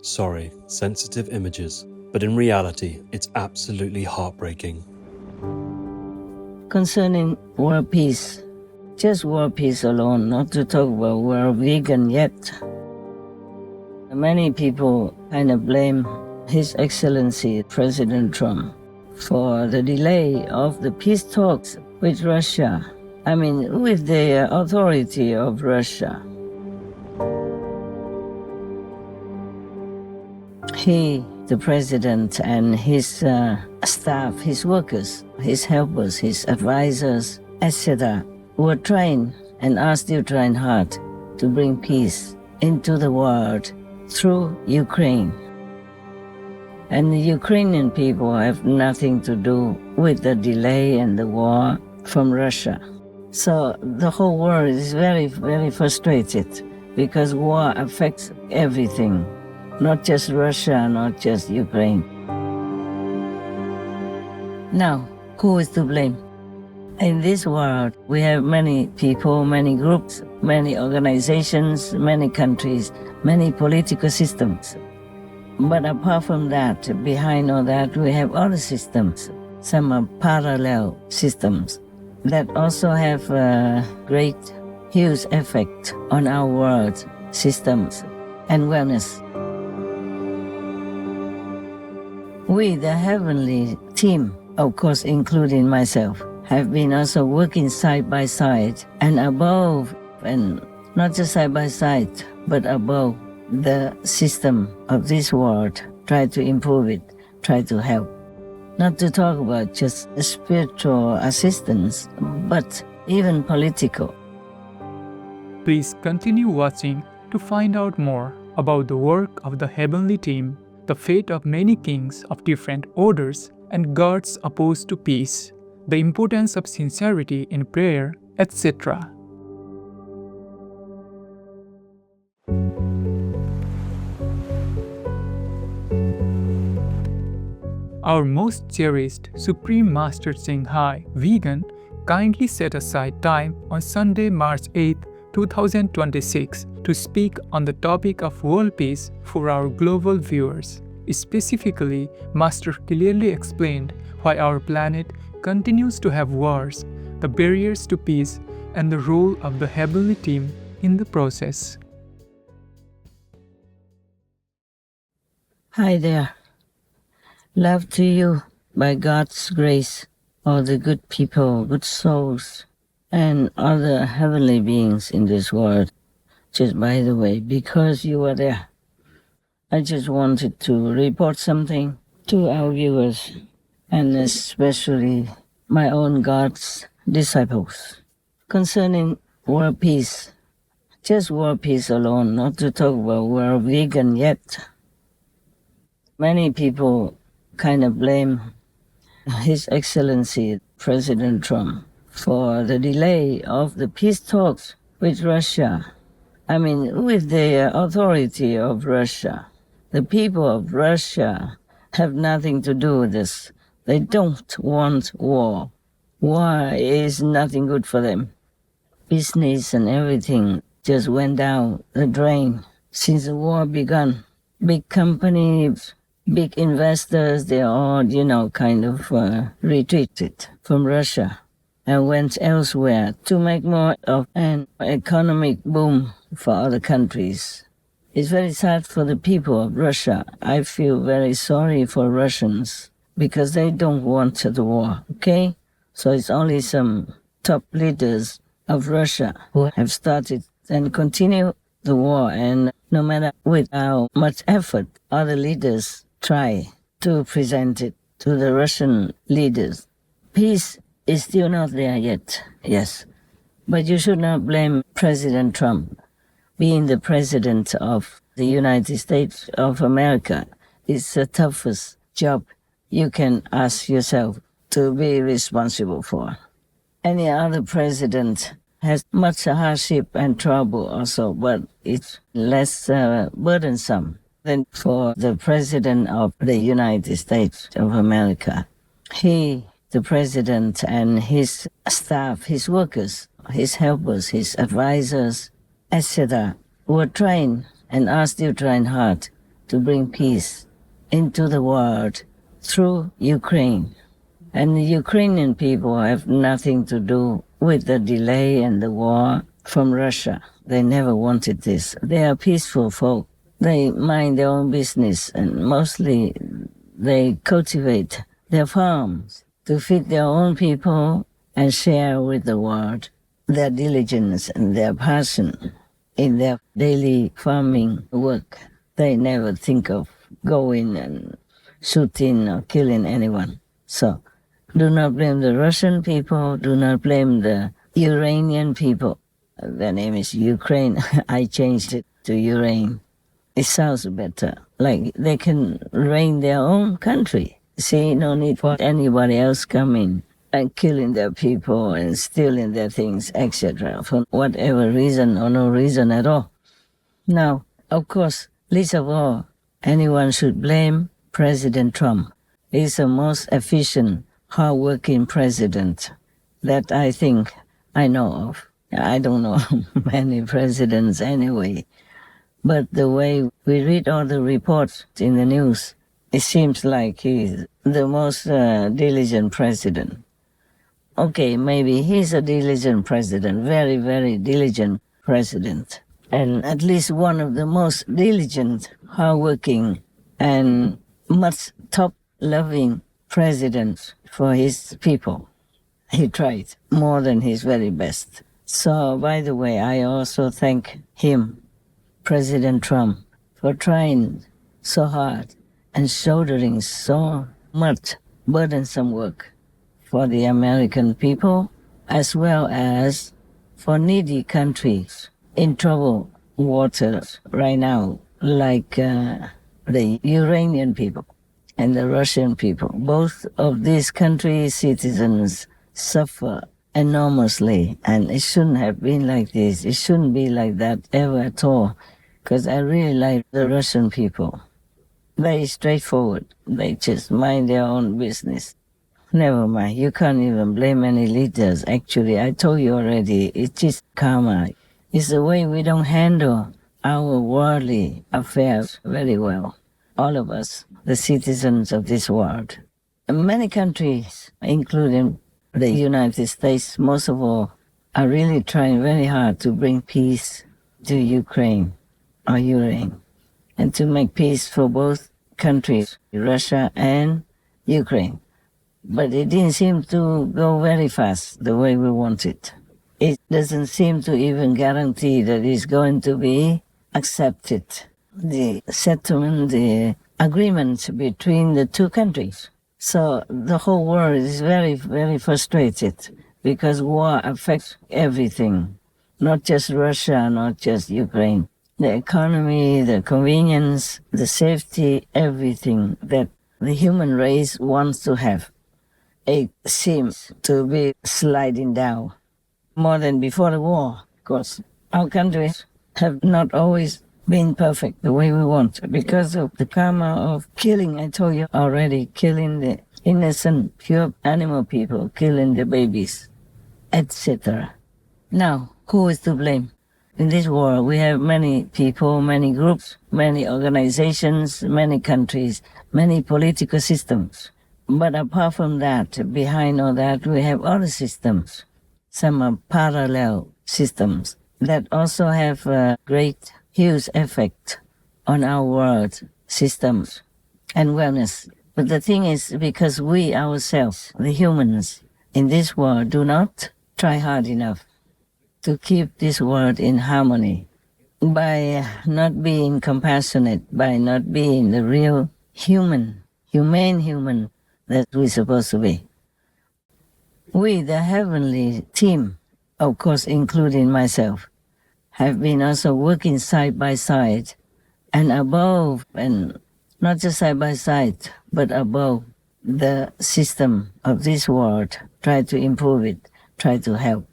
Sorry, sensitive images. But in reality, it's absolutely heartbreaking. Concerning world peace, just world peace alone, not to talk about world vegan yet. Many people kind of blame His Excellency President Trump for the delay of the peace talks with Russia. I mean, with the authority of Russia. He, the president, and his staff, his workers, his helpers, his advisors, etc., were trying and are still trying hard to bring peace into the world through Ukraine. And the Ukrainian people have nothing to do with the delay and the war from Russia. So the whole world is very, very frustrated because war affects everything, not just Russia, not just Ukraine. Now, who is to blame? In this world, we have many people, many groups, many organizations, many countries, many political systems. But apart from that, behind all that, we have other systems. Some are parallel systems that also have a great, huge effect on our world systems and wellness. We, the heavenly team, of course, including myself, have been also working side by side and above, and not just side by side, but above the system of this world, try to improve it, try to help. Not to talk about just spiritual assistance, but even political. Please continue watching to find out more about the work of the heavenly team, the fate of many kings of different orders and gods opposed to peace, the importance of sincerity in prayer, etc. Our most cherished Supreme Master Shanghai Vegan kindly set aside time on Sunday, March 8, 2026 to speak on the topic of world peace for our global viewers. Specifically, Master clearly explained why our planet continues to have wars, the barriers to peace, and the role of the heavenly team in the process. Hi there. Love to you by God's grace, all the good people, good souls, and other heavenly beings in this world. Just by the way, because you were there, I just wanted to report something to our viewers, and especially my own God's disciples, concerning world peace. Just world peace alone, not to talk about world vegan yet. Many people kind of blame His Excellency President Trump for the delay of the peace talks with Russia. I mean, with the authority of Russia. The people of Russia have nothing to do with this. They don't want war. War is nothing good for them. Business and everything just went down the drain since the war began. Big companies, big investors, they all, kind of retreated from Russia and went elsewhere to make more of an economic boom for other countries. It's very sad for the people of Russia. I feel very sorry for Russians because they don't want the war, okay? So it's only some top leaders of Russia who have started and continue the war, and no matter with how much effort other leaders try to present it to the Russian leaders. Peace is still not there yet, yes. But you should not blame President Trump. Being the president of the United States of America is the toughest job you can ask yourself to be responsible for. Any other president has much hardship and trouble also, but it's less burdensome than for the President of the United States of America. He, the President, and his staff, his workers, his helpers, his advisors, etc., were trying and are still trying hard to bring peace into the world through Ukraine. And the Ukrainian people have nothing to do with the delay and the war from Russia. They never wanted this. They are peaceful folk. They mind their own business, and mostly they cultivate their farms to feed their own people and share with the world their diligence and their passion in their daily farming work. They never think of going and shooting or killing anyone. So do not blame the Russian people. Do not blame the Iranian people. Their name is Ukraine. I changed it to Ukraine. It sounds better. Like they can reign their own country. See, no need for anybody else coming and killing their people and stealing their things, etc., for whatever reason or no reason at all. Now, of course, least of all, anyone should blame President Trump. He's the most efficient, hard-working president that I think I know of. I don't know many presidents anyway, but the way we read all the reports in the news, it seems like he's the most diligent president. Okay, maybe he's a diligent president, very, very diligent president, and at least one of the most diligent, hardworking, and much top-loving presidents for his people. He tried more than his very best. So, by the way, I also thank him, President Trump, for trying so hard and shouldering so much burdensome work for the American people, as well as for needy countries in troubled waters right now, like the Iranian people and the Russian people. Both of these countries' citizens suffer enormously, and it shouldn't have been like this. It shouldn't be like that ever at all, because I really like the Russian people. Very straightforward. They just mind their own business. Never mind, you can't even blame any leaders. Actually, I told you already, it's just karma. It's the way we don't handle our worldly affairs very well. All of us, the citizens of this world. And many countries, including the United States, most of all, are really trying very hard to bring peace to Ukraine and to make peace for both countries, Russia and Ukraine. But it didn't seem to go very fast the way we want it. It doesn't seem to even guarantee that it's going to be accepted. The settlement, the agreement between the two countries. So the whole world is very, very frustrated because war affects everything, not just Russia, not just Ukraine. The economy, the convenience, the safety, everything that the human race wants to have. It seems to be sliding down more than before the war, of course. Our countries have not always been perfect the way we want because of the karma of killing, I told you already, killing the innocent, pure animal people, killing the babies, etc. Now, who is to blame? In this world, we have many people, many groups, many organizations, many countries, many political systems. But apart from that, behind all that, we have other systems. Some are parallel systems that also have a great, huge effect on our world systems and wellness. But the thing is, because we ourselves, the humans in this world, do not try hard enough to keep this world in harmony by not being compassionate, by not being the real human, humane human that we're supposed to be. We, the heavenly team, of course, including myself, have been also working side by side and above, and not just side by side, but above the system of this world, try to improve it, try to help.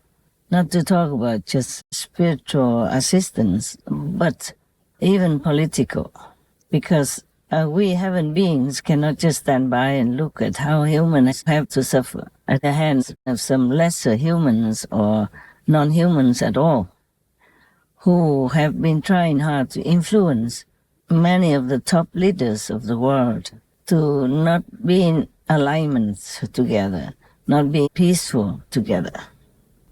Not to talk about just spiritual assistance, but even political, because we heaven beings cannot just stand by and look at how humans have to suffer at the hands of some lesser humans or non-humans at all, who have been trying hard to influence many of the top leaders of the world to not be in alignment together, not be peaceful together.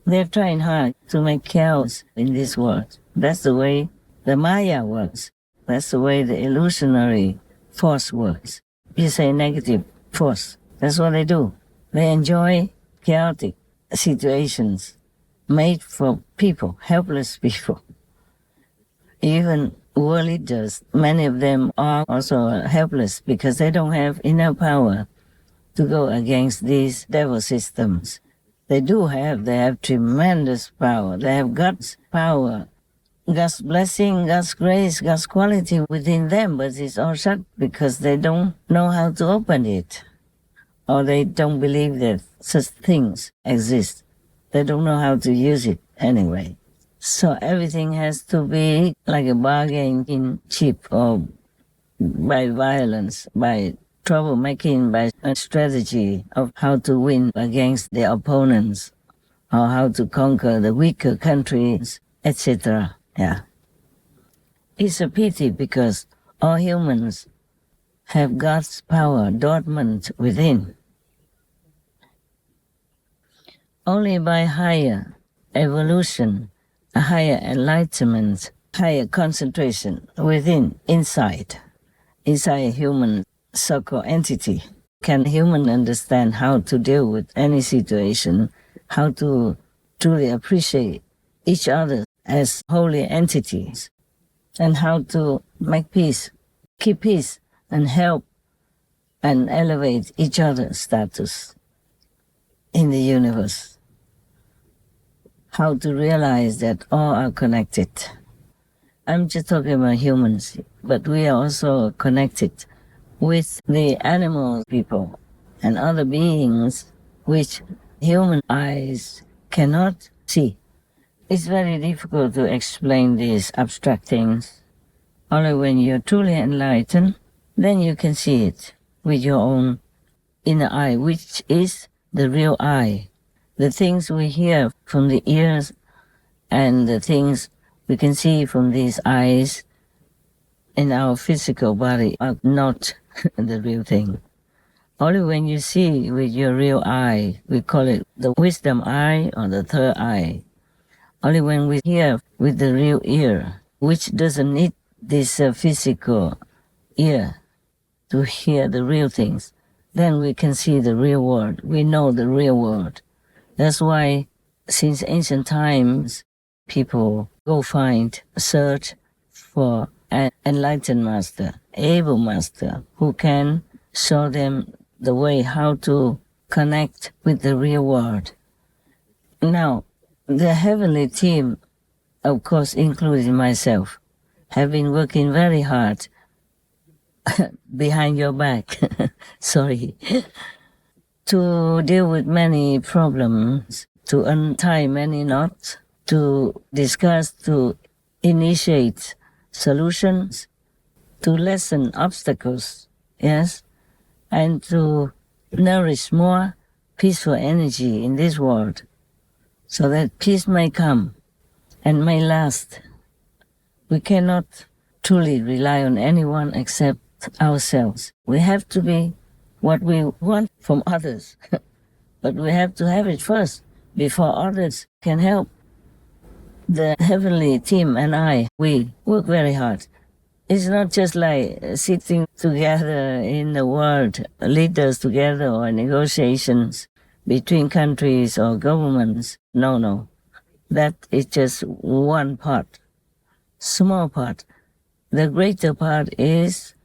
They're trying hard to make chaos in this world. That's the way the Maya works. That's the way the illusionary force works. You say negative force. That's what they do. They enjoy chaotic situations made for people, helpless people. Even world leaders, many of them are also helpless because they don't have enough power to go against these devil systems. They have tremendous power. They have God's power, God's blessing, God's grace, God's quality within them, but it's all shut because they don't know how to open it, or they don't believe that such things exist. They don't know how to use it anyway. So everything has to be like a bargaining chip, or by violence, by troublemaking, by a strategy of how to win against the opponents, or how to conquer the weaker countries, etc. Yeah. It's a pity because all humans have God's power dormant within. Only by higher evolution, a higher enlightenment, higher concentration within, inside a human so-called entity, can human understand how to deal with any situation, how to truly appreciate each other as holy entities, and how to make peace, keep peace, and help and elevate each other's status in the universe. How to realize that all are connected. I'm just talking about humans, but we are also connected with the animal people and other beings which human eyes cannot see. It's very difficult to explain these abstract things. Only when you're truly enlightened, then you can see it with your own inner eye, which is the real eye. The things we hear from the ears and the things we can see from these eyes in our physical body are not the real thing. Only when you see with your real eye, we call it the wisdom eye or the third eye. Only when we hear with the real ear, which doesn't need this physical ear to hear the real things, then we can see the real world. We know the real world. That's why since ancient times, people go search for an enlightened master, able master, who can show them the way how to connect with the real world. Now, the heavenly team, of course, including myself, have been working very hard behind your back, sorry, to deal with many problems, to untie many knots, to discuss, to initiate solutions, to lessen obstacles, yes, and to nourish more peaceful energy in this world so that peace may come and may last. We cannot truly rely on anyone except ourselves. We have to be what we want from others, but we have to have it first before others can help. The heavenly team and I, we work very hard. It's not just like sitting together in the world, leaders together or negotiations between countries or governments. No. That is just one part, small part. The greater part is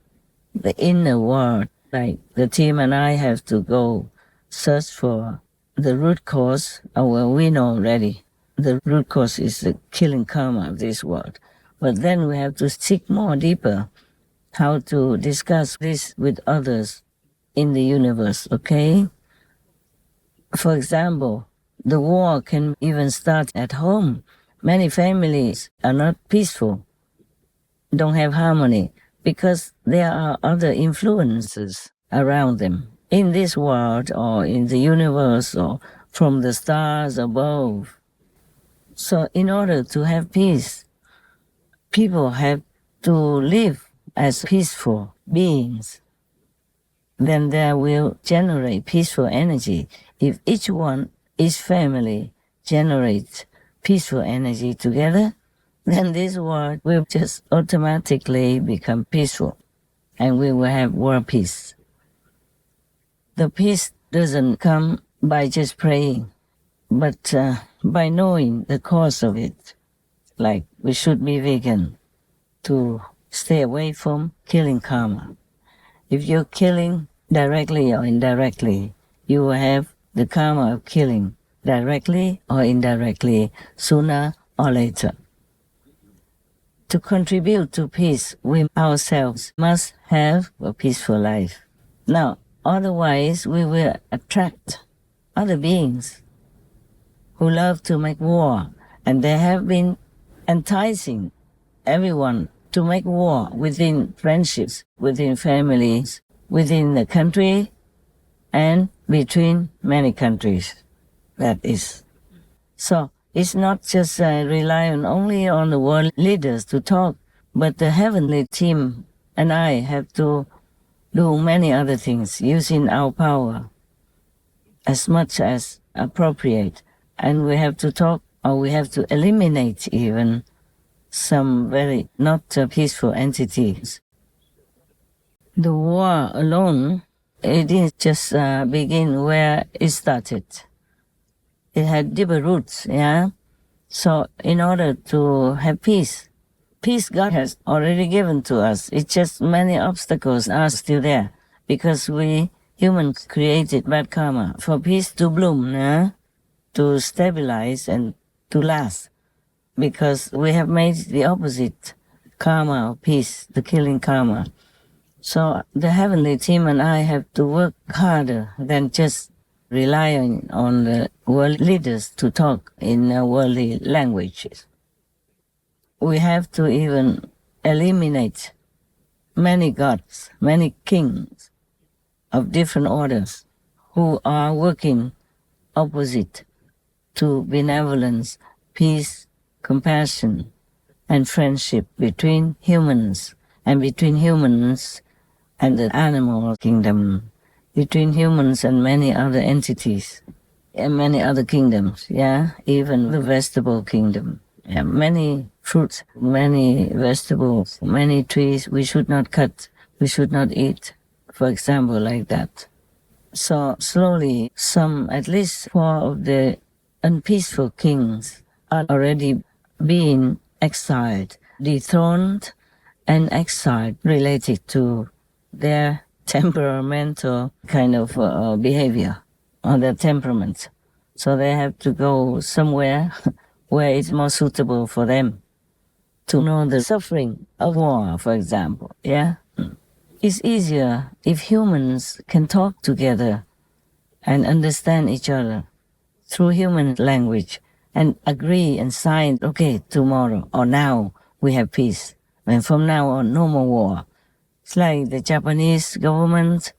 the inner world. Like the team and I have to go search for the root cause. Well, we know already. The root cause is the killing karma of this world. But then we have to seek more deeper how to discuss this with others in the universe, okay? For example, the war can even start at home. Many families are not peaceful, don't have harmony, because there are other influences around them in this world or in the universe or from the stars above. So in order to have peace, people have to live as peaceful beings, then there will generate peaceful energy. If each family generates peaceful energy together, then this world will just automatically become peaceful, and we will have world peace. The peace doesn't come by just praying, but by knowing the cause of it. Like we should be vegan to stay away from killing karma. If you're killing directly or indirectly, you will have the karma of killing directly or indirectly sooner or later. To contribute to peace, we ourselves must have a peaceful life. Now, otherwise we will attract other beings who love to make war, and they have been enticing everyone to make war within friendships, within families, within the country, and between many countries. That is. So it's not just relying only on the world leaders to talk, but the heavenly team and I have to do many other things using our power as much as appropriate. And we have to talk, or we have to eliminate even some very not peaceful entities. The war alone, it didn't just begin where it started. It had deeper roots, yeah? So in order to have peace God has already given to us. It's just many obstacles are still there because we humans created bad karma. For peace to bloom, yeah? To stabilize and to last, because we have made the opposite karma of peace, the killing karma. So the heavenly team and I have to work harder than just relying on the world leaders to talk in worldly languages. We have to even eliminate many gods, many kings of different orders who are working opposite to benevolence, peace, compassion, and friendship between humans, and between humans and the animal kingdom, between humans and many other entities, and many other kingdoms, yeah, even the vegetable kingdom. Yeah, many fruits, many vegetables, many trees we should not cut, we should not eat, for example, like that. So slowly, at least 4 of the unpeaceful kings are already being exiled, dethroned, and exiled related to their temperamental kind of behavior or their temperament. So they have to go somewhere where it's more suitable for them to know the suffering of war, for example, yeah? It's easier if humans can talk together and understand each other through human language and agree and sign, okay, tomorrow or now we have peace. And from now on, no more war. It's like the Japanese government,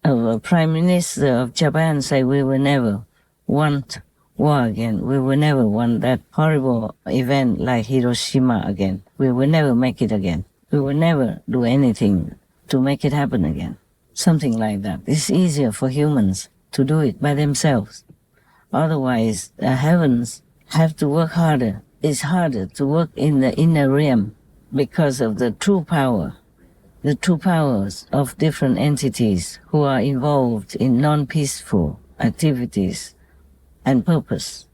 Prime Minister of Japan say we will never want war again. We will never want that horrible event like Hiroshima again. We will never make it again. We will never do anything to make it happen again. Something like that. It's easier for humans to do it by themselves. Otherwise, the heavens have to work harder. It's harder to work in the inner realm because of the true power, the true powers of different entities who are involved in non-peaceful activities and purpose.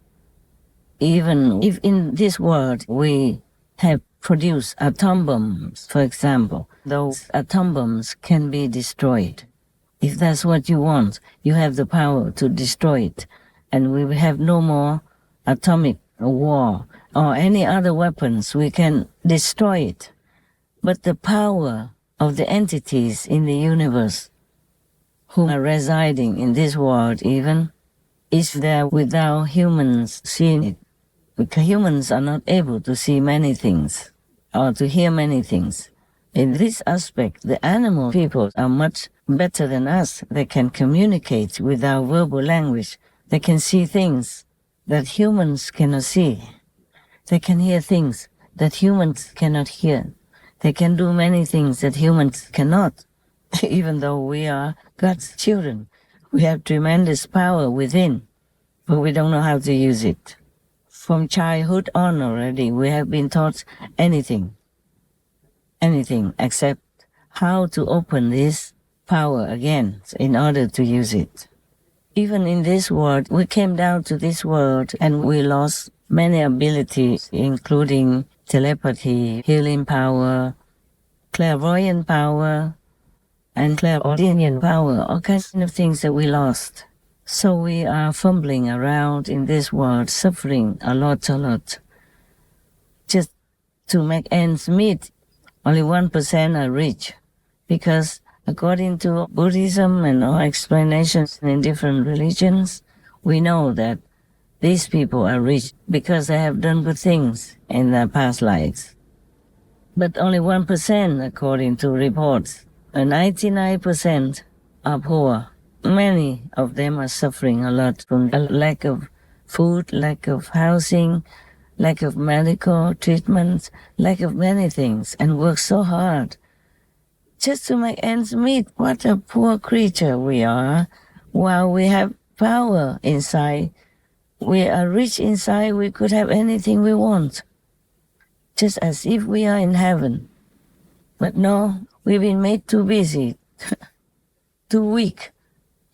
Even if in this world we have produced atom bombs, for example, those atom bombs can be destroyed. If that's what you want, you have the power to destroy it, and we will have no more atomic war or any other weapons. We can destroy it. But the power of the entities in the universe who are residing in this world even is there without humans seeing it. Because humans are not able to see many things or to hear many things. In this aspect, the animal people are much better than us. They can communicate without verbal language. They can see things that humans cannot see. They can hear things that humans cannot hear. They can do many things that humans cannot. Even though we are God's children, we have tremendous power within, but we don't know how to use it. From childhood on already, we have been taught anything except how to open this power again in order to use it. Even in this world, we came down to this world and we lost many abilities, including telepathy, healing power, clairvoyant power, and clairaudient power, all kinds of things that we lost. So we are fumbling around in this world, suffering a lot. Just to make ends meet, only 1% are rich, because according to Buddhism and all explanations in different religions, we know that these people are rich because they have done good things in their past lives. But only 1%, according to reports, and 99% are poor. Many of them are suffering a lot from a lack of food, lack of housing, lack of medical treatment, lack of many things, and work so hard just to make ends meet. What a poor creature we are. While we have power inside, we are rich inside, we could have anything we want, just as if we are in heaven. But no, we've been made too busy, too weak,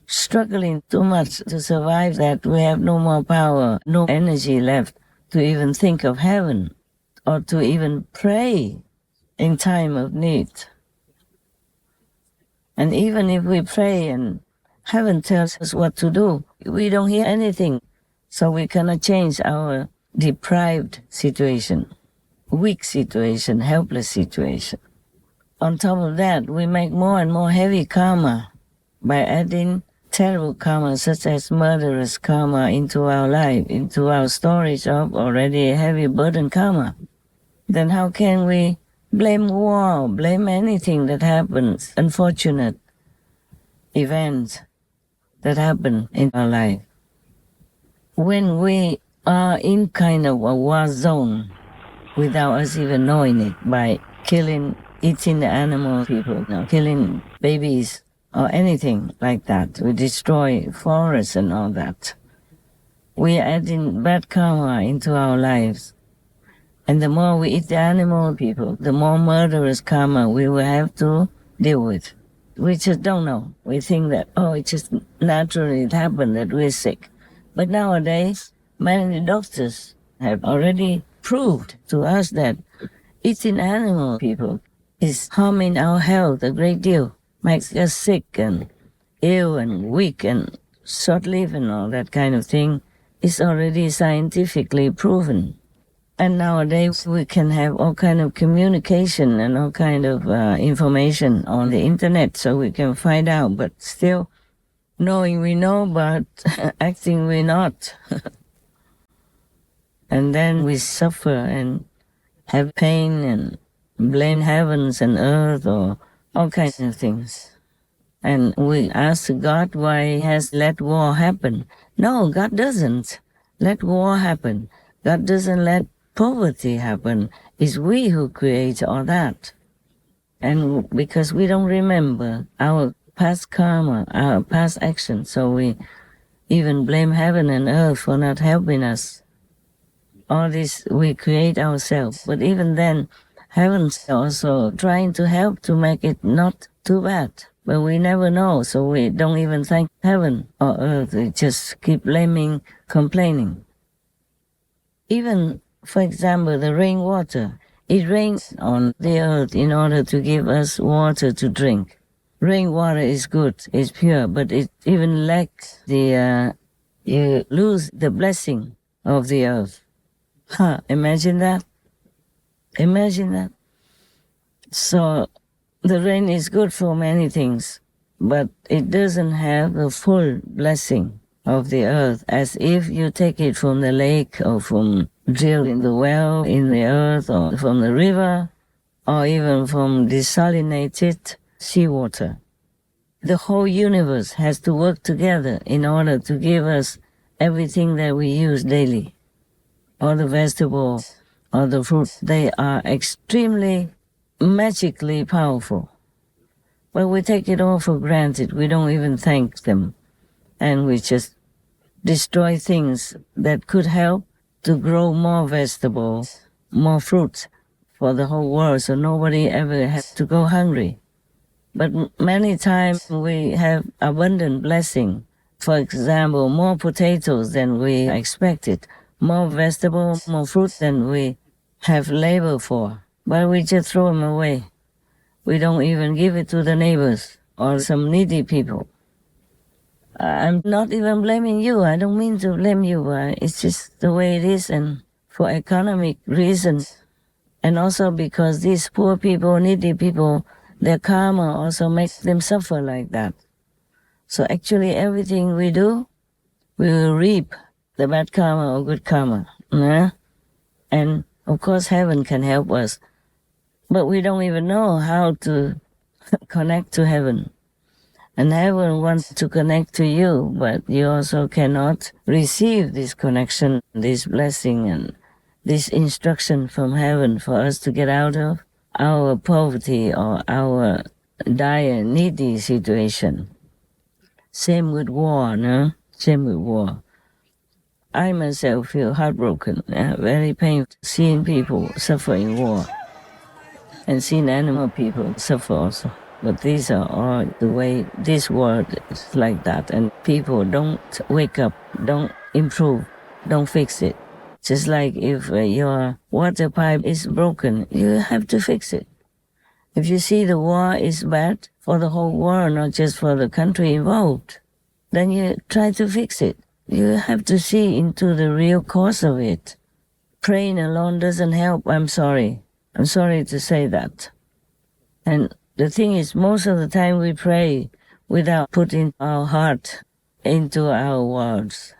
struggling too much to survive, that we have no more power, no energy left to even think of heaven or to even pray in time of need. And even if we pray and heaven tells us what to do, we don't hear anything. So we cannot change our deprived situation, weak situation, helpless situation. On top of that, we make more and more heavy karma by adding terrible karma, such as murderous karma, into our life, into our storage of already heavy burden karma. Then how can we blame war, blame anything that happens, unfortunate events that happen in our life? When we are in kind of a war zone without us even knowing it, by killing, eating the animal people, killing babies or anything like that, we destroy forests and all that. We are adding bad karma into our lives. And the more we eat the animal people, the more murderous karma we will have to deal with. We just don't know. We think that, it just naturally happened that we're sick. But nowadays, many doctors have already proved to us that eating animal people is harming our health a great deal, makes us sick and ill and weak and short-lived and all that kind of thing. Is already scientifically proven. And nowadays we can have all kind of communication and all kind of information on the internet, so we can find out, but still knowing we know, but acting we not. And then we suffer and have pain and blame heavens and earth or all kinds of things. And we ask God why He has let war happen. No, God doesn't let war happen. God doesn't let poverty happen. It's we who create all that. And because we don't remember our past karma, our past actions, so we even blame heaven and earth for not helping us. All this we create ourselves. But even then, heaven's also trying to help to make it not too bad. But we never know, so we don't even thank heaven or earth. We just keep blaming, complaining. Even, for example, the rainwater. It rains on the earth in order to give us water to drink. Rainwater is good, it's pure, but it even lacks you lose the blessing of the earth. Imagine that. Imagine that. So the rain is good for many things, but it doesn't have the full blessing of the earth, as if you take it from the lake or from drill in the well in the earth or from the river or even from desalinated seawater. The whole universe has to work together in order to give us everything that we use daily. All the vegetables, all the fruits, they are extremely magically powerful. But we take it all for granted. We don't even thank them. And we just destroy things that could help to grow more vegetables, more fruits for the whole world, so nobody ever has to go hungry. But many times we have abundant blessing. For example, more potatoes than we expected, more vegetables, more fruit than we have labor for. But we just throw them away. We don't even give it to the neighbors or some needy people. I'm not even blaming you. I don't mean to blame you. It's just the way it is, and for economic reasons. And also because these poor people, needy people, their karma also makes them suffer like that. So actually everything we do, we will reap the bad karma or good karma. Yeah? And of course heaven can help us. But we don't even know how to connect to heaven. And heaven wants to connect to you, but you also cannot receive this connection, this blessing, and this instruction from heaven for us to get out of our poverty or our dire, needy situation. Same with war, no? Same with war. I myself feel heartbroken, very painful, seeing people suffer in war, and seeing animal people suffer also. But these are all the way this world is like that, and people don't wake up, don't improve, don't fix it. Just like if your water pipe is broken, you have to fix it. If you see the war is bad for the whole world, not just for the country involved, then you try to fix it. You have to see into the real cause of it. Praying alone doesn't help, I'm sorry. I'm sorry to say that. And the thing is, most of the time we pray without putting our heart into our words.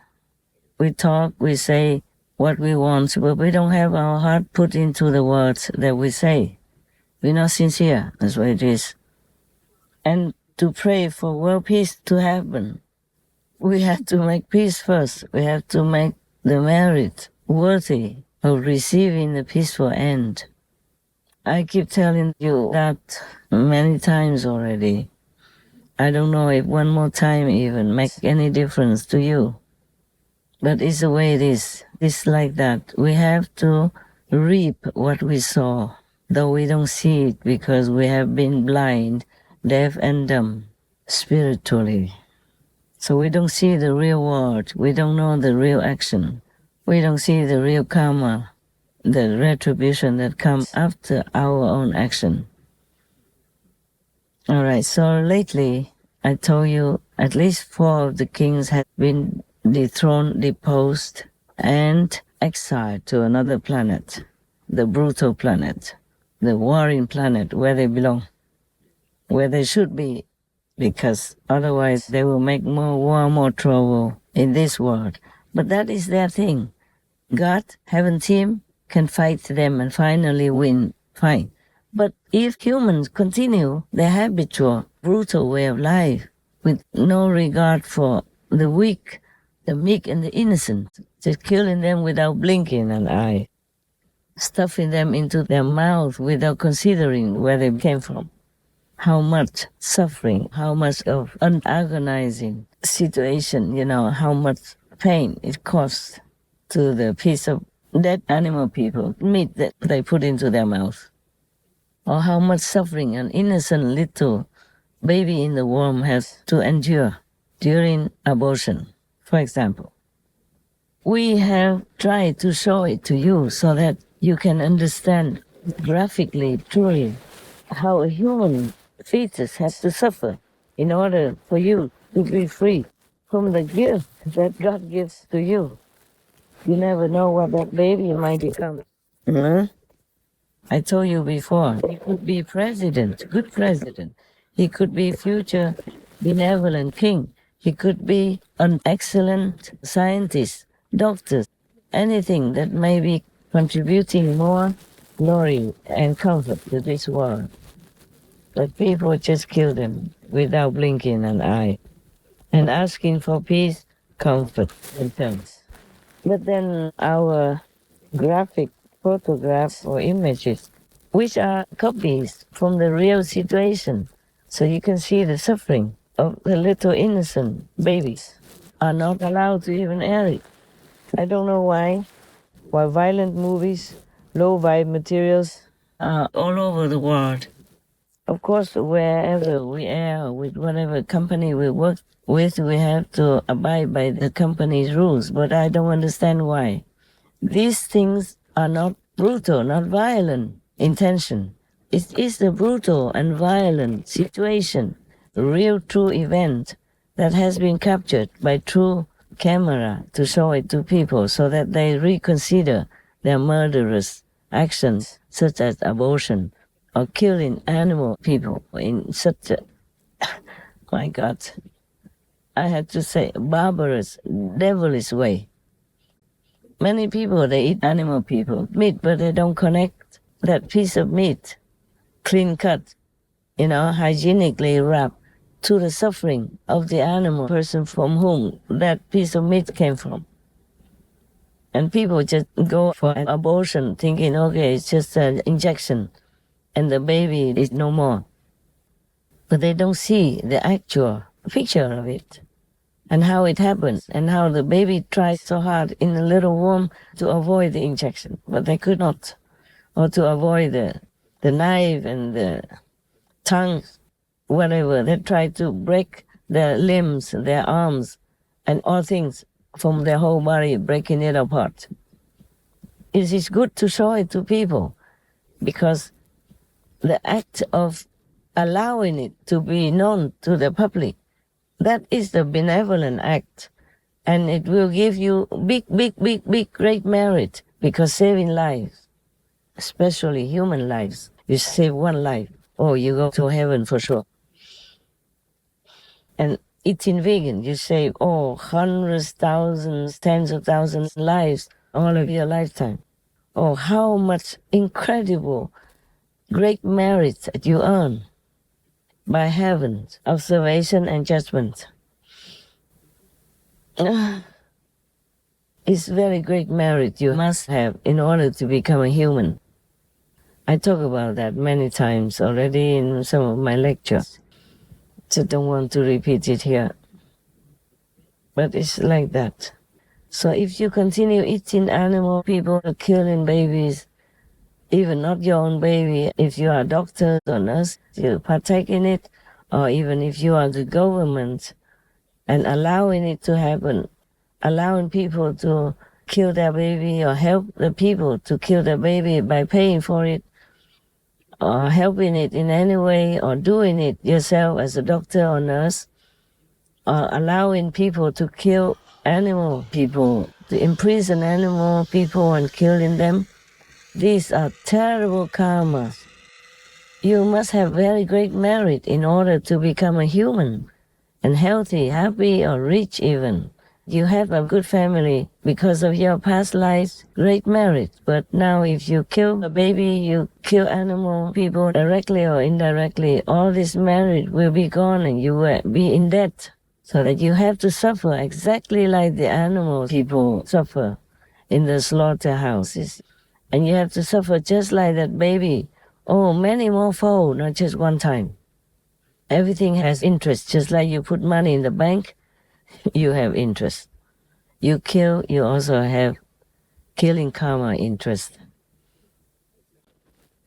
We talk, we say what we want, but we don't have our heart put into the words that we say. We're not sincere, that's what it is. And to pray for world peace to happen, we have to make peace first. We have to make the merit worthy of receiving the peaceful end. I keep telling you that many times already. I don't know if one more time even make any difference to you. But it's the way it is. It's like that. We have to reap what we sow, though we don't see it because we have been blind, deaf and dumb spiritually. So we don't see the real world. We don't know the real action. We don't see the real karma, the retribution that comes after our own action. All right, so lately I told you at least 4 of the kings had been dethroned, deposed, and exiled to another planet, the brutal planet, the warring planet where they belong, where they should be, because otherwise they will make more war, more trouble in this world. But that is their thing. God, heaven team, can fight them and finally win, fine. But if humans continue their habitual, brutal way of life with no regard for the weak, the meek and the innocent, just killing them without blinking an eye, stuffing them into their mouth without considering where they came from, how much suffering, how much of an agonizing situation, how much pain it costs to the piece of dead animal people, meat that they put into their mouth, or how much suffering an innocent little baby in the womb has to endure during abortion, for example. We have tried to show it to you so that you can understand graphically, truly, how a human fetus has to suffer in order for you to be free from the gift that God gives to you. You never know what that baby might become. I told you before, he could be president, good president. He could be future benevolent king. He could be an excellent scientist, doctor, anything that may be contributing more glory and comfort to this world. But people just kill them without blinking an eye and asking for peace, comfort, and thanks. But then our graphic photograph or images which are copies from the real situation. So you can see the suffering of the little innocent babies are not allowed to even air it. I don't know why violent movies, low vibe materials are all over the world. Of course, wherever we are, with whatever company we work with, we have to abide by the company's rules, but I don't understand why. These things are not brutal, not violent intention. It is the brutal and violent situation, a real true event that has been captured by true camera to show it to people so that they reconsider their murderous actions such as abortion or killing animal people in such a, my God, I had to say, barbarous, devilish way. Many people, they eat animal people meat, but they don't connect that piece of meat, clean cut, hygienically wrapped, to the suffering of the animal person from whom that piece of meat came from. And people just go for an abortion thinking, okay, it's just an injection and the baby is no more. But they don't see the actual picture of it and how it happens and how the baby tries so hard in the little womb to avoid the injection, but they could not, or to avoid the knife and the tongue, whatever. They try to break their limbs, their arms, and all things from their whole body, breaking it apart. It is good to show it to people because the act of allowing it to be known to the public, that is the benevolent act. And it will give you big, great merit because saving lives, especially human lives, you save one life, oh, you go to heaven for sure. And eating vegan, you save, hundreds, thousands, tens of thousands lives all of your lifetime. Oh, how much incredible, great merit that you earn by heaven's observation and judgment. It's very great merit you must have in order to become a human. I talk about that many times already in some of my lectures, so don't want to repeat it here. But it's like that. So if you continue eating animal, people are killing babies, even not your own baby, if you are a doctor or nurse, you partake in it, or even if you are the government and allowing it to happen, allowing people to kill their baby or help the people to kill their baby by paying for it, or helping it in any way, or doing it yourself as a doctor or nurse, or allowing people to kill animal people, to imprison animal people and killing them. These are terrible karmas. You must have very great merit in order to become a human and healthy, happy, or rich even. You have a good family because of your past lives, great merit. But now if you kill a baby, you kill animal people directly or indirectly, all this merit will be gone and you will be in debt. So that you have to suffer exactly like the animal people suffer in the slaughterhouses. And you have to suffer just like that baby. Oh, many more fold, not just one time. Everything has interest. Just like you put money in the bank, you have interest. You kill, you also have killing karma interest.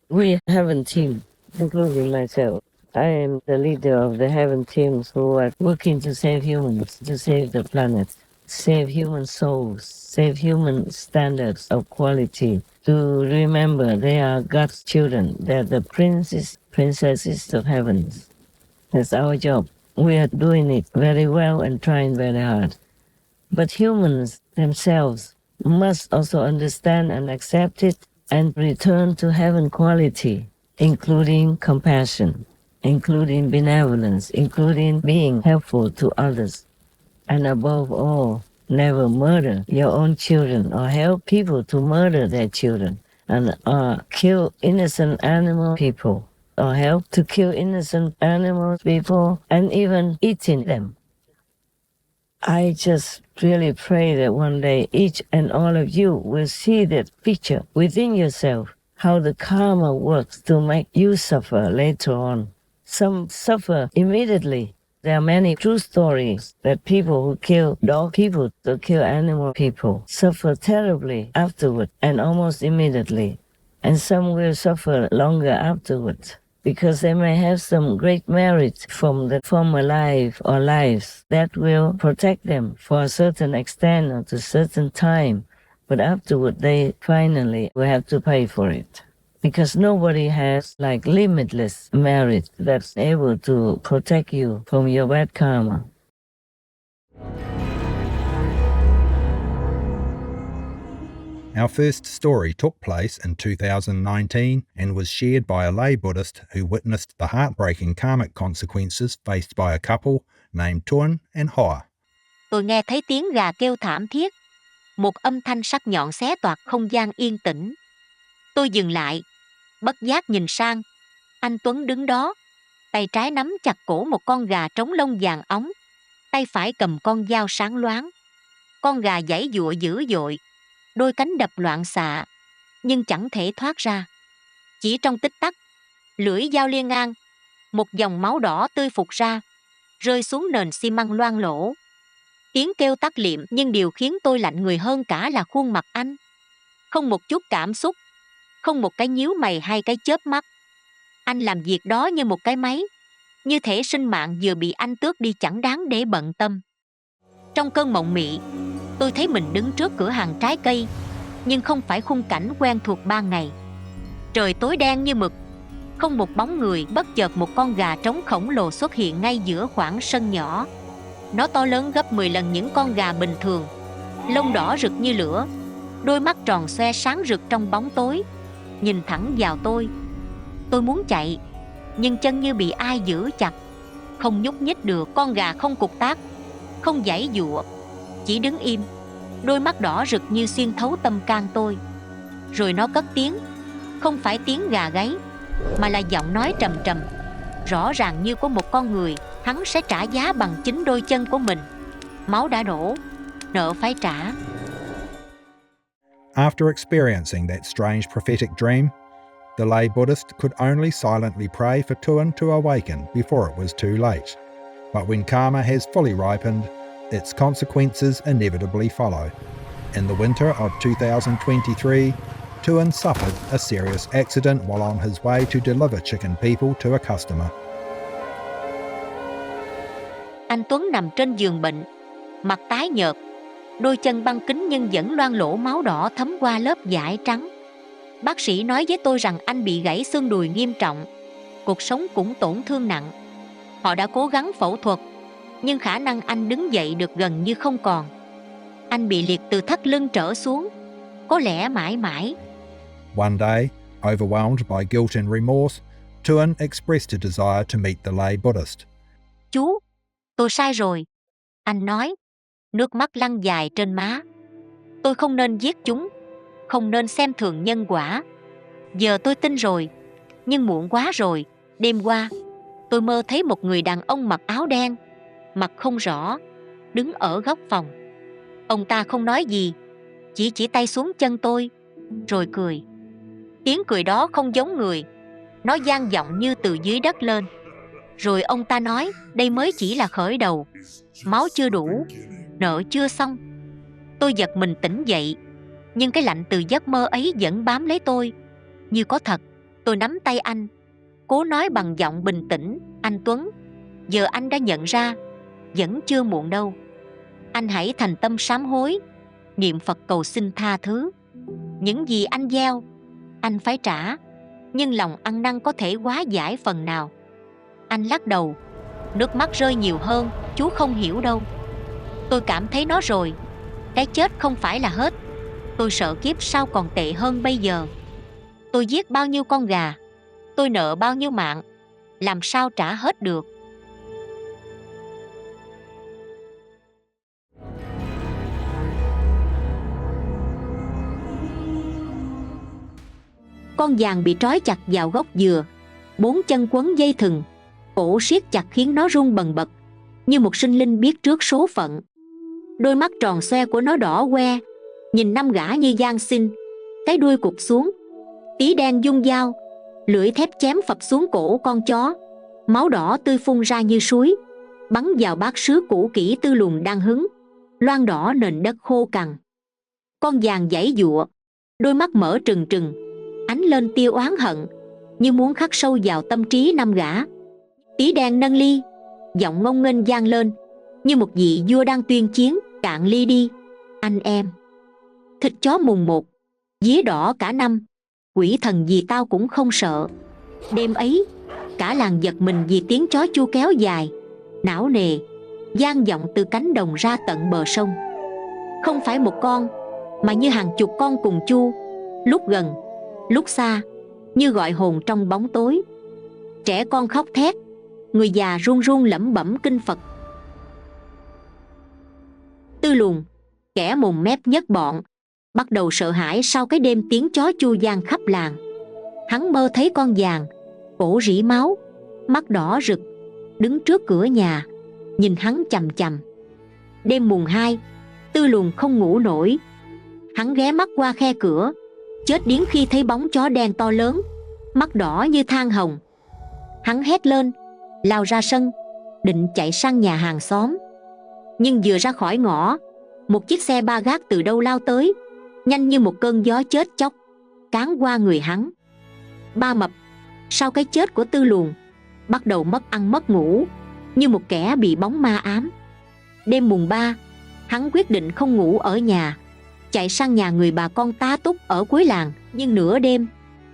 We Heaven team, including myself. I am the leader of the Heaven teams who are working to save humans, to save the planet, save human souls, save human standards of quality, to remember they are God's children. They're the princes, princesses of heaven. That's our job. We are doing it very well and trying very hard. But humans themselves must also understand and accept it and return to heaven quality, including compassion, including benevolence, including being helpful to others. And above all, never murder your own children or help people to murder their children and kill innocent animal people or help to kill innocent animal people and even eating them. I just really pray that one day each and all of you will see that picture within yourself how the karma works to make you suffer later on. Some suffer immediately. There are many true stories that people who kill dog people to kill animal people suffer terribly afterward and almost immediately. And some will suffer longer afterwards because they may have some great merit from the former life or lives that will protect them for a certain extent or to a certain time. But afterward, they finally will have to pay for it. Because nobody has like limitless merit that's able to protect you from your bad karma. Our first story took place in 2019 and was shared by a lay Buddhist who witnessed the heartbreaking karmic consequences faced by a couple named Tuan and Hoa. Tôi nghe thấy tiếng gà kêu thảm thiết, một âm thanh sắc nhọn xé toạc không gian yên tĩnh. Tôi dừng lại, bất giác nhìn sang. Anh Tuấn đứng đó, tay trái nắm chặt cổ một con gà trống lông vàng óng, tay phải cầm con dao sáng loáng. Con gà giãy giụa dữ dội, đôi cánh đập loạn xạ, nhưng chẳng thể thoát ra. Chỉ trong tích tắc, lưỡi dao liên ngang, một dòng máu đỏ tươi phụt ra, rơi xuống nền xi măng loang lổ. Tiếng kêu tắt liệm, nhưng điều khiến tôi lạnh người hơn cả là khuôn mặt anh. Không một chút cảm xúc, không một cái nhíu mày hay cái chớp mắt. Anh làm việc đó như một cái máy, như thể sinh mạng vừa bị anh tước đi chẳng đáng để bận tâm. Trong cơn mộng mị, tôi thấy mình đứng trước cửa hàng trái cây, nhưng không phải khung cảnh quen thuộc ban ngày. Trời tối đen như mực, không một bóng người. Bất chợt một con gà trống khổng lồ xuất hiện ngay giữa khoảng sân nhỏ. Nó to lớn gấp 10 lần những con gà bình thường, lông đỏ rực như lửa, đôi mắt tròn xoe sáng rực trong bóng tối, nhìn thẳng vào tôi. Tôi muốn chạy, nhưng chân như bị ai giữ chặt, không nhúc nhích được. Con gà không cục tác, không giãy giụa, chỉ đứng im, đôi mắt đỏ rực như xuyên thấu tâm can tôi. Rồi nó cất tiếng, không phải tiếng gà gáy, mà là giọng nói trầm trầm, rõ ràng như của một con người. Hắn sẽ trả giá bằng chính đôi chân của mình. Máu đã đổ, nợ phải trả. After experiencing that strange prophetic dream, the lay Buddhist could only silently pray for Tuan to awaken before it was too late. But when karma has fully ripened, its consequences inevitably follow. In the winter of 2023, Tuan suffered a serious accident while on his way to deliver chicken people to a customer. Anh Tuấn nằm trên giường bệnh, mặt tái nhợt, đôi chân băng kính nhưng vẫn loang lổ máu đỏ thấm qua lớp vải trắng. Bác sĩ nói với tôi rằng anh bị gãy xương đùi nghiêm trọng, cuộc sống cũng tổn thương nặng. Họ đã cố gắng phẫu thuật, nhưng khả năng anh đứng dậy được gần như không còn. Anh bị liệt từ thắt lưng trở xuống, có lẽ mãi mãi. One day, overwhelmed by guilt and remorse, Tuan expressed a desire to meet the lay Buddhist. Chú, tôi sai rồi, anh nói, nước mắt lăn dài trên má. Tôi không nên giết chúng, không nên xem thường nhân quả. Giờ tôi tin rồi, nhưng muộn quá rồi. Đêm qua, tôi mơ thấy một người đàn ông mặc áo đen, mặt không rõ, đứng ở góc phòng. Ông ta không nói gì, chỉ tay xuống chân tôi, rồi cười. Tiếng cười đó không giống người, nó vang vọng như từ dưới đất lên. Rồi ông ta nói, đây mới chỉ là khởi đầu, máu chưa đủ, nợ chưa xong. Tôi giật mình tỉnh dậy, nhưng cái lạnh từ giấc mơ ấy vẫn bám lấy tôi, như có thật. Tôi nắm tay anh, cố nói bằng giọng bình tĩnh, anh Tuấn, giờ anh đã nhận ra, vẫn chưa muộn đâu. Anh hãy thành tâm sám hối, niệm Phật cầu xin tha thứ. Những gì anh gieo, anh phải trả, nhưng lòng ăn năn có thể hóa giải phần nào. Anh lắc đầu, nước mắt rơi nhiều hơn, chú không hiểu đâu. Tôi cảm thấy nó rồi, cái chết không phải là hết. Tôi sợ kiếp sau còn tệ hơn bây giờ. Tôi giết bao nhiêu con gà, tôi nợ bao nhiêu mạng, làm sao trả hết được. Con giàng bị trói chặt vào gốc dừa, 4 chân quấn dây thừng, cổ siết chặt khiến nó run bần bật, như một sinh linh biết trước số phận. Đôi mắt tròn xoe của nó đỏ que, nhìn 5 gã như van xin, cái đuôi cụp xuống, Tí đen dung dao, lưỡi thép chém phập xuống cổ con chó. Máu đỏ tươi phun ra như suối, bắn vào bát sứ cũ kỹ Tư Lùn đang hứng, loang đỏ nền đất khô cằn. Con giàng giãy giụa, đôi mắt mở trừng trừng, ánh lên tia oán hận, như muốn khắc sâu vào tâm trí năm gã. Tí đen nâng ly, giọng ngông nghênh vang lên, như một vị vua đang tuyên chiến. Cạn ly đi, anh em. Thịt chó mùng 1, vía đỏ cả năm, quỷ thần gì tao cũng không sợ. Đêm ấy, cả làng giật mình vì tiếng chó chu kéo dài, não nề, vang vọng từ cánh đồng ra tận bờ sông. Không phải một con, mà như hàng chục con cùng chu, lúc gần, lúc xa, như gọi hồn trong bóng tối. Trẻ con khóc thét, người già run run lẩm bẩm kinh Phật. Tư Lùn, kẻ mồm mép nhất bọn, bắt đầu sợ hãi sau cái đêm tiếng chó chu vang khắp làng. Hắn mơ thấy con giàng, cổ rỉ máu, mắt đỏ rực, đứng trước cửa nhà, nhìn hắn chằm chằm. Đêm mùng 2, Tư Lùn không ngủ nổi. Hắn ghé mắt qua khe cửa, chết điếng khi thấy bóng chó đen to lớn, mắt đỏ như than hồng. Hắn hét lên, lao ra sân, định chạy sang nhà hàng xóm. Nhưng vừa ra khỏi ngõ, một chiếc xe ba gác từ đâu lao tới, nhanh như một cơn gió chết chóc, cán qua người hắn. Ba Mập, sau cái chết của Tư Lùn, bắt đầu mất ăn mất ngủ, như một kẻ bị bóng ma ám. Đêm mùng 3, hắn quyết định không ngủ ở nhà, chạy sang nhà người bà con tá túc ở cuối làng. Nhưng nửa đêm,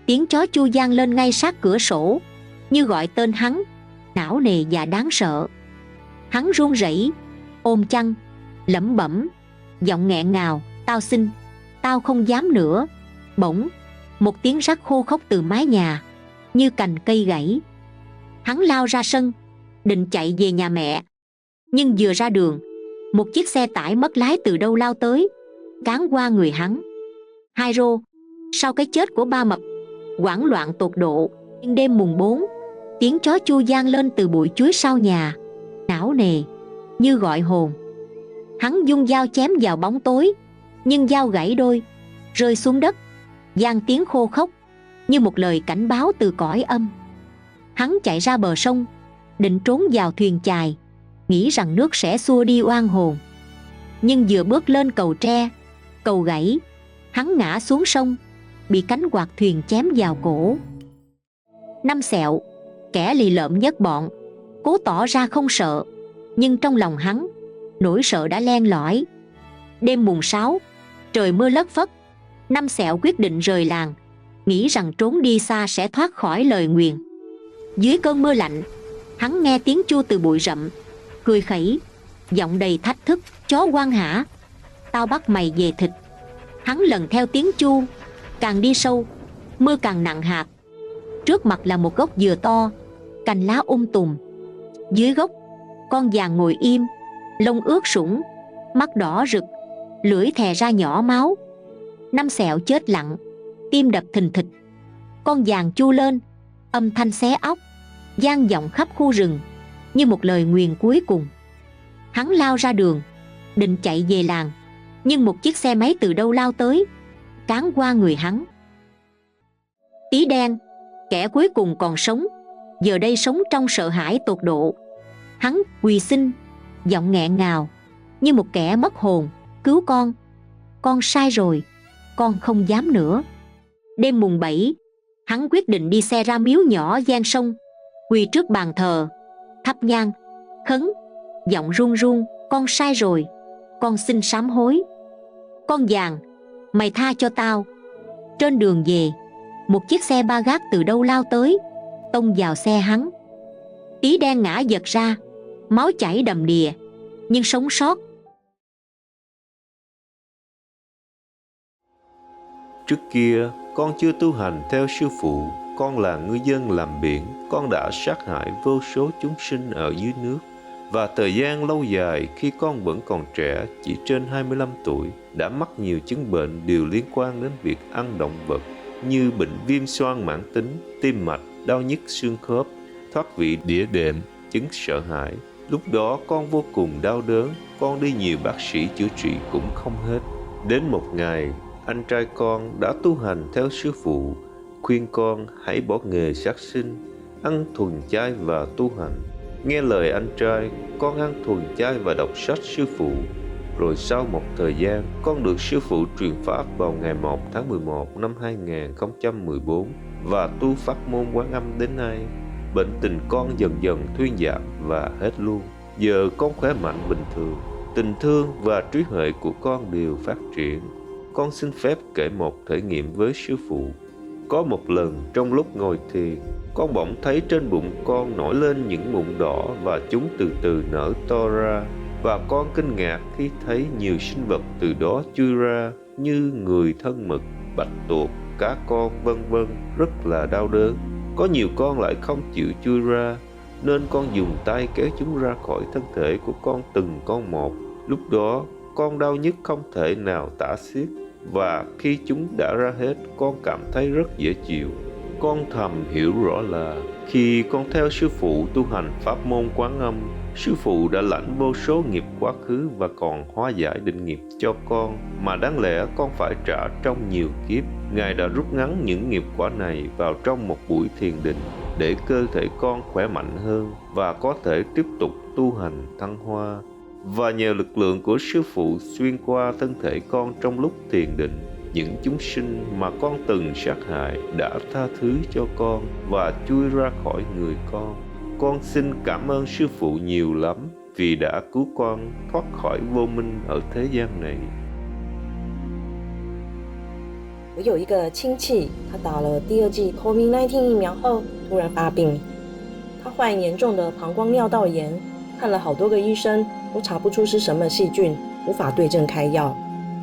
tiếng chó chu vang lên ngay sát cửa sổ, như gọi tên hắn, não nề và đáng sợ. Hắn run rẩy, ôm chăn, lẩm bẩm, giọng nghẹn ngào, tao xin, tao không dám nữa. Bỗng, một tiếng rắc khô khốc từ mái nhà, như cành cây gãy. Hắn lao ra sân, định chạy về nhà mẹ. Nhưng vừa ra đường, một chiếc xe tải mất lái từ đâu lao tới, cán qua người hắn. Hai rô, sau cái chết của Ba Mập, hoảng loạn tột độ. Nhưng đêm mùng 4, tiếng chó chu vang lên từ bụi chuối sau nhà, não nề, như gọi hồn. Hắn dung dao chém vào bóng tối, nhưng dao gãy đôi, rơi xuống đất, vang tiếng khô khốc, như một lời cảnh báo từ cõi âm. Hắn chạy ra bờ sông, định trốn vào thuyền chài, nghĩ rằng nước sẽ xua đi oan hồn. Nhưng vừa bước lên cầu tre, cầu gãy, hắn ngã xuống sông, bị cánh quạt thuyền chém vào cổ. Năm Sẹo, kẻ lì lợm nhất bọn, cố tỏ ra không sợ, nhưng trong lòng hắn, nỗi sợ đã len lỏi. Đêm mùng 6, trời mưa lất phất. Năm Sẹo quyết định rời làng, nghĩ rằng trốn đi xa sẽ thoát khỏi lời nguyền. Dưới cơn mưa lạnh, hắn nghe tiếng chu từ bụi rậm, cười khẩy, giọng đầy thách thức, chó quan hả, tao bắt mày về thịt. Hắn lần theo tiếng chu, càng đi sâu, mưa càng nặng hạt. Trước mặt là một gốc dừa to, cành lá tùm. Dưới gốc, con giàng ngồi im, lông ướt sũng, mắt đỏ rực, lưỡi thè ra nhỏ máu. Năm Sẹo chết lặng, tim đập thình thịch. Con giàng chu lên, âm thanh xé óc, vang vọng khắp khu rừng, như một lời nguyền cuối cùng. Hắn lao ra đường, định chạy về làng, nhưng một chiếc xe máy từ đâu lao tới, cán qua người hắn. Tí Đen, kẻ cuối cùng còn sống, giờ đây sống trong sợ hãi tột độ. Hắn quỳ xin, giọng nghẹn ngào, như một kẻ mất hồn, cứu con sai rồi, con không dám nữa. Đêm mùng 7, hắn quyết định đi xe ra miếu nhỏ ven sông, quỳ trước bàn thờ, thắp nhang, khấn, giọng run run, con sai rồi, con xin sám hối. Con giàng, mày tha cho tao. Trên đường về, một chiếc xe ba gác từ đâu lao tới, tông vào xe hắn. Tí Đen ngã giật ra, máu chảy đầm đìa, nhưng sống sót. Trước kia, con chưa tu hành theo sư phụ, con là ngư dân làm biển, con đã sát hại vô số chúng sinh ở dưới nước. Và thời gian lâu dài khi con vẫn còn trẻ, chỉ trên 25 tuổi, đã mắc nhiều chứng bệnh đều liên quan đến việc ăn động vật, như bệnh viêm xoang mãn tính, tim mạch, đau nhức xương khớp, thoát vị đĩa đệm, chứng sợ hãi. Lúc đó con vô cùng đau đớn, con đi nhiều bác sĩ chữa trị cũng không hết. Đến một ngày, anh trai con đã tu hành theo sư phụ, khuyên con hãy bỏ nghề sát sinh, ăn thuần chay và tu hành. Nghe lời anh trai, con ăn thuần chay và đọc sách sư phụ. Rồi sau một thời gian, con được sư phụ truyền pháp vào ngày 1 tháng 11 năm 2014 và tu pháp môn Quán Âm đến nay. Bệnh tình con dần dần thuyên giảm và hết luôn. Giờ con khỏe mạnh bình thường. Tình thương và trí huệ của con đều phát triển. Con xin phép kể một thể nghiệm với sư phụ. Có một lần trong lúc ngồi thiền, con bỗng thấy trên bụng con nổi lên những mụn đỏ và chúng từ từ nở to ra. Và con kinh ngạc khi thấy nhiều sinh vật từ đó chui ra như người thân mực, bạch tuộc, cá con vân vân, rất là đau đớn. Có nhiều con lại không chịu chui ra, nên con dùng tay kéo chúng ra khỏi thân thể của con từng con một. Lúc đó, con đau nhức không thể nào tả xiết, và khi chúng đã ra hết, con cảm thấy rất dễ chịu. Con thầm hiểu rõ là khi con theo sư phụ tu hành pháp môn Quán Âm, sư phụ đã lãnh vô số nghiệp quá khứ và còn hóa giải định nghiệp cho con, mà đáng lẽ con phải trả trong nhiều kiếp. Ngài đã rút ngắn những nghiệp quả này vào trong một buổi thiền định để cơ thể con khỏe mạnh hơn và có thể tiếp tục tu hành thăng hoa. Và nhờ lực lượng của sư phụ xuyên qua thân thể con trong lúc thiền định, những chúng sinh mà con từng sát hại đã tha thứ cho con và chui ra khỏi người con. Con xin cảm ơn sư phụ nhiều lắm vì đã cứu con thoát khỏi vô minh ở thế gian này. 我有一个亲戚，他打了第二剂 COVID-19 疫苗后突然发病，他患严重的膀胱尿道炎，看了好多个医生都查不出是什么细菌，无法对症开药。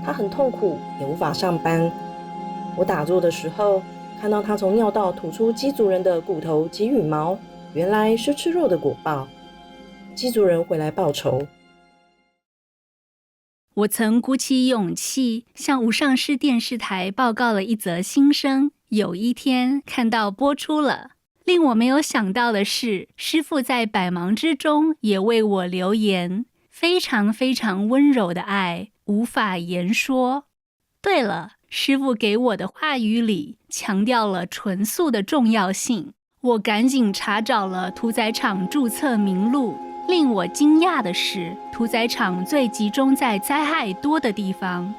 他很痛苦，也无法上班。我打坐的时候，看到他从尿道吐出鸡族人的骨头及羽毛，原来是吃肉的果报。鸡族人回来报仇。我曾鼓起勇气向无上师电视台报告了一则新生，有一天看到播出了。令我没有想到的是，师父在百忙之中也为我留言，非常非常温柔的爱，无法言说。对了，师父给我的话语里强调了纯素的重要性。我赶紧查找了屠宰场注册名录。令我惊讶的是，屠宰场最集中在灾害多的地方。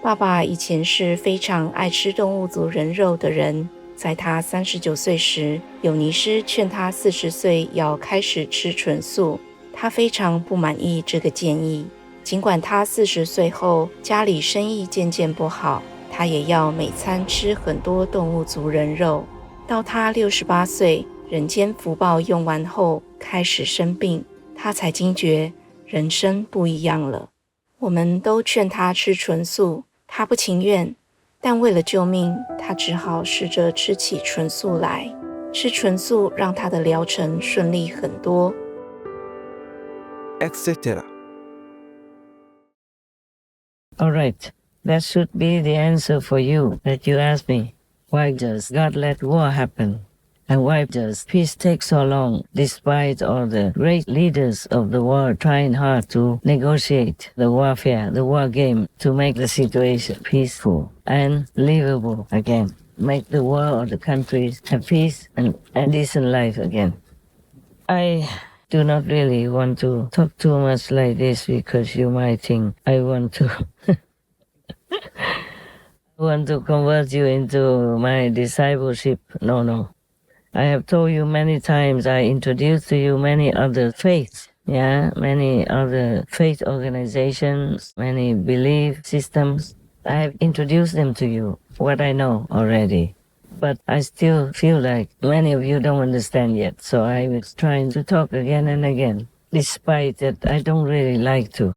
爸爸以前是非常爱吃动物族人肉的人，在他39岁时，有尼师劝他40岁要开始吃纯素，他非常不满意这个建议。尽管他40岁后家里生意渐渐不好，他也要每餐吃很多动物族人肉。到他68岁，人间福报用完后开始生病，他才惊觉人生不一样了。我们都劝他吃纯素，他不情愿，但为了救命，他只好试着吃起纯素来。吃纯素让他的疗程顺利很多。etc. All right, that should be the answer for you that you asked me. Why does God let war happen? And why does peace take so long, despite all the great leaders of the world trying hard to negotiate the warfare, the war game, to make the situation peaceful and livable again, make the world or the countries have peace and decent life again? I do not really want to talk too much like this because you might think I want to want to convert you into my discipleship. No. I have told you many times, I introduced to you many other faiths, many other faith organizations, many belief systems. I have introduced them to you, what I know already. But I still feel like many of you don't understand yet, so I was trying to talk again and again, despite that I don't really like to.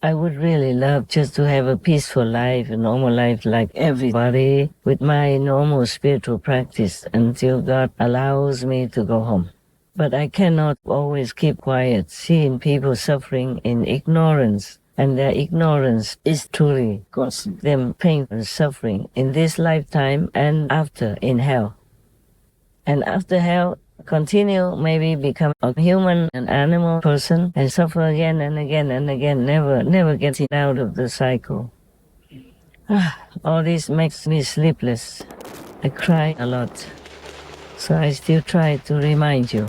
I would really love just to have a peaceful life, a normal life like everybody, with my normal spiritual practice until God allows me to go home. But I cannot always keep quiet, seeing people suffering in ignorance, and their ignorance is truly causing them pain and suffering in this lifetime and after in hell. And after hell, continue, maybe become a human, an animal person, and suffer again and again and again, never getting out of the cycle. All this makes me sleepless. I cry a lot. So I still try to remind you.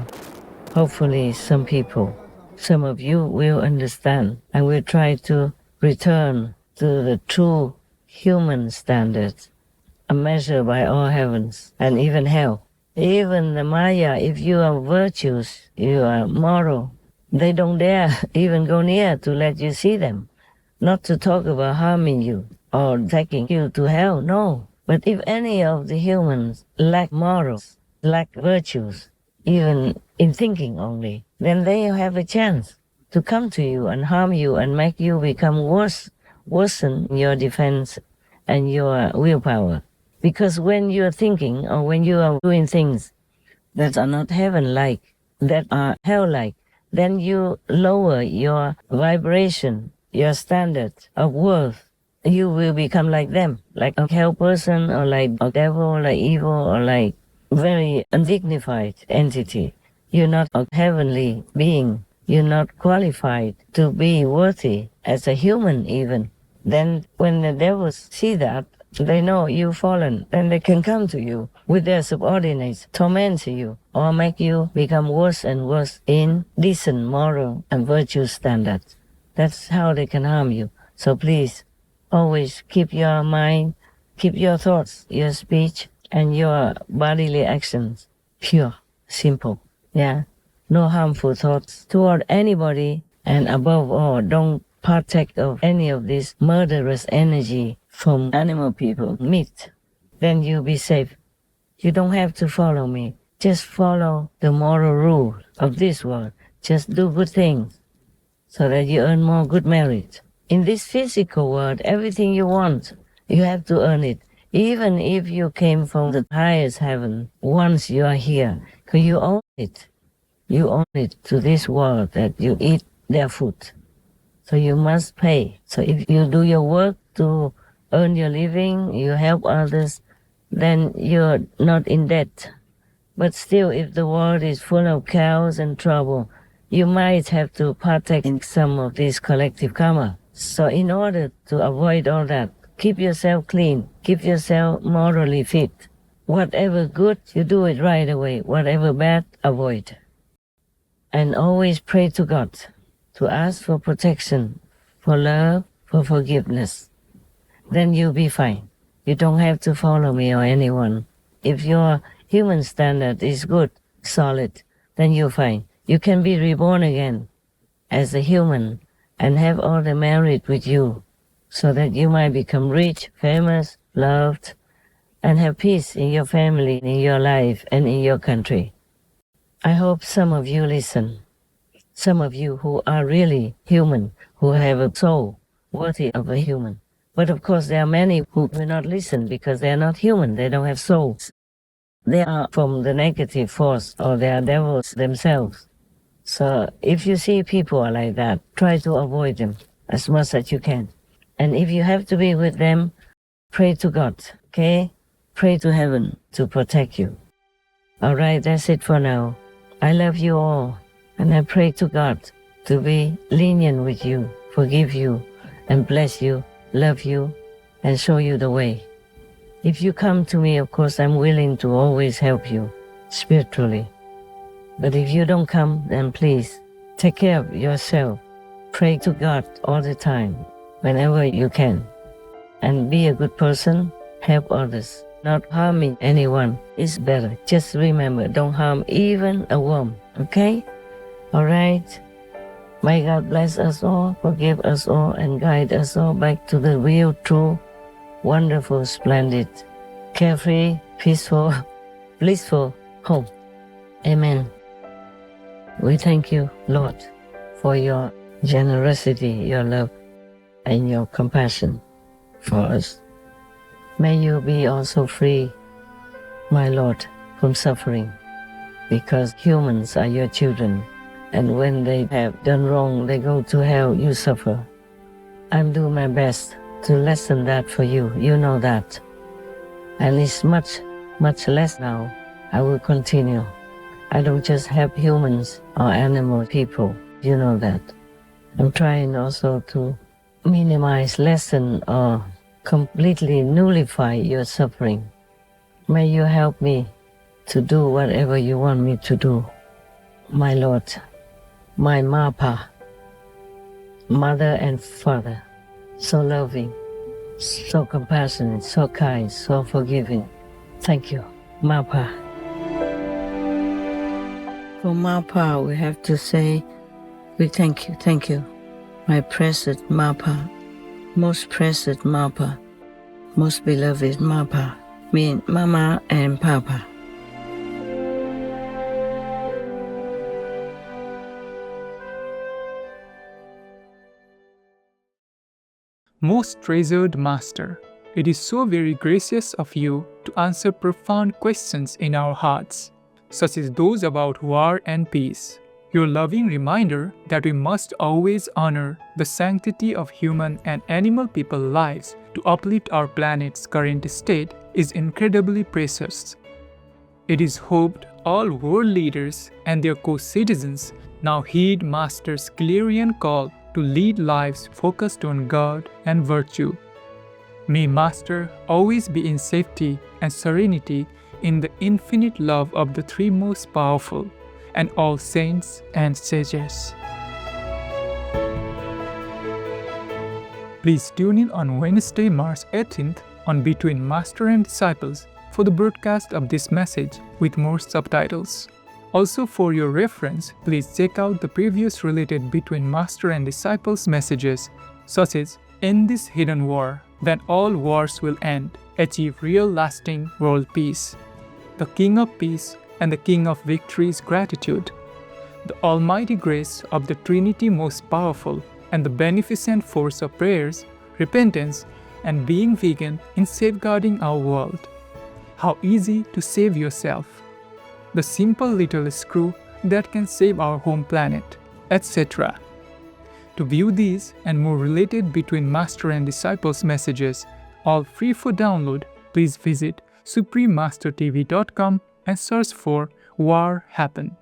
Hopefully some people, some of you will understand and will try to return to the true human standards, a measure by all heavens and even hell. Even the Maya, if you are virtuous, you are moral, they don't dare even go near to let you see them. Not to talk about harming you or taking you to hell, no. But if any of the humans lack morals, lack virtues, even in thinking only, then they have a chance to come to you and harm you and make you become worsen your defense and your willpower. Because when you're thinking or when you are doing things that are not heaven-like, that are hell-like, then you lower your vibration, your standard of worth. You will become like them, like a hell person or like a devil or like evil or like very undignified entity. You're not a heavenly being. You're not qualified to be worthy as a human even. Then when the devils see that, they know you've fallen, then they can come to you with their subordinates, torment you, or make you become worse and worse in decent moral and virtue standards. That's how they can harm you. So please, always keep your mind, keep your thoughts, your speech, and your bodily actions pure, simple. Yeah, no harmful thoughts toward anybody, and above all, don't partake of any of this murderous energy from animal people, meat. Then you'll be safe. You don't have to follow me. Just follow the moral rule of this world. Just do good things so that you earn more good merit. In this physical world, everything you want, you have to earn it. Even if you came from the highest heaven, once you are here, because you own it. You own it to this world that you eat their food. So you must pay. So if you do your work to earn your living, you help others, then you're not in debt. But still, if the world is full of chaos and trouble, you might have to partake in some of this collective karma. So in order to avoid all that, keep yourself clean, keep yourself morally fit. Whatever good, you do it right away. Whatever bad, avoid. And always pray to God to ask for protection, for love, for forgiveness. Then you'll be fine. You don't have to follow me or anyone. If your human standard is good, solid, then you're fine. You can be reborn again as a human and have all the merit with you so that you might become rich, famous, loved, and have peace in your family, in your life, and in your country. I hope some of you listen. Some of you who are really human, who have a soul worthy of a human. But of course there are many who will not listen because they are not human, they don't have souls. They are from the negative force or they are devils themselves. So if you see people are like that, try to avoid them as much as you can. And if you have to be with them, pray to God, okay? Pray to heaven to protect you. All right, that's it for now. I love you all, and I pray to God to be lenient with you, forgive you, and bless you, love you, and show you the way. If you come to me, of course, I'm willing to always help you spiritually. But if you don't come, then please take care of yourself. Pray to God all the time, whenever you can. And be a good person, help others. Not harming anyone is better. Just remember, don't harm even a worm, okay? All right? May God bless us all, forgive us all, and guide us all back to the real, true, wonderful, splendid, carefree, peaceful, blissful home. Amen. We thank you, Lord, for your generosity, your love, and your compassion for us. May you be also free, my Lord, from suffering, because humans are your children, and when they have done wrong, they go to hell, you suffer. I'm doing my best to lessen that for you, you know that. And it's much, much less now. I will continue. I don't just help humans or animal people, you know that. I'm trying also to minimize, lessen, or completely nullify your suffering. May you help me to do whatever you want me to do. My Lord, my Mapa, mother and father, so loving, so compassionate, so kind, so forgiving. Thank you, Mapa. For Mapa, we have to say, we thank you, my precious Mapa, most precious Mapa, most beloved Mapa, mean Mama and Papa. Most treasured Master, it is so very gracious of you to answer profound questions in our hearts, such as those about war and peace. Your loving reminder that we must always honor the sanctity of human and animal people lives to uplift our planet's current state is incredibly precious. It is hoped all world leaders and their co-citizens now heed Master's clarion call to lead lives focused on God and virtue. May Master always be in safety and serenity in the infinite love of the three most powerful and all saints and sages. Please tune in on Wednesday, March 18th on Between Master and Disciples for the broadcast of this message with more subtitles. Also, for your reference, please check out the previous related Between Master and Disciples messages, such as "In this hidden war, then all wars will end, achieve real lasting world peace. The King of Peace and the King of Victory's gratitude. The almighty grace of the Trinity most powerful and the beneficent force of prayers, repentance, and being vegan in safeguarding our world. How easy to save yourself. The simple little screw that can save our home planet, etc. To view these and more related Between Master and Disciples messages, all free for download, please visit suprememastertv.com and search for War Happen.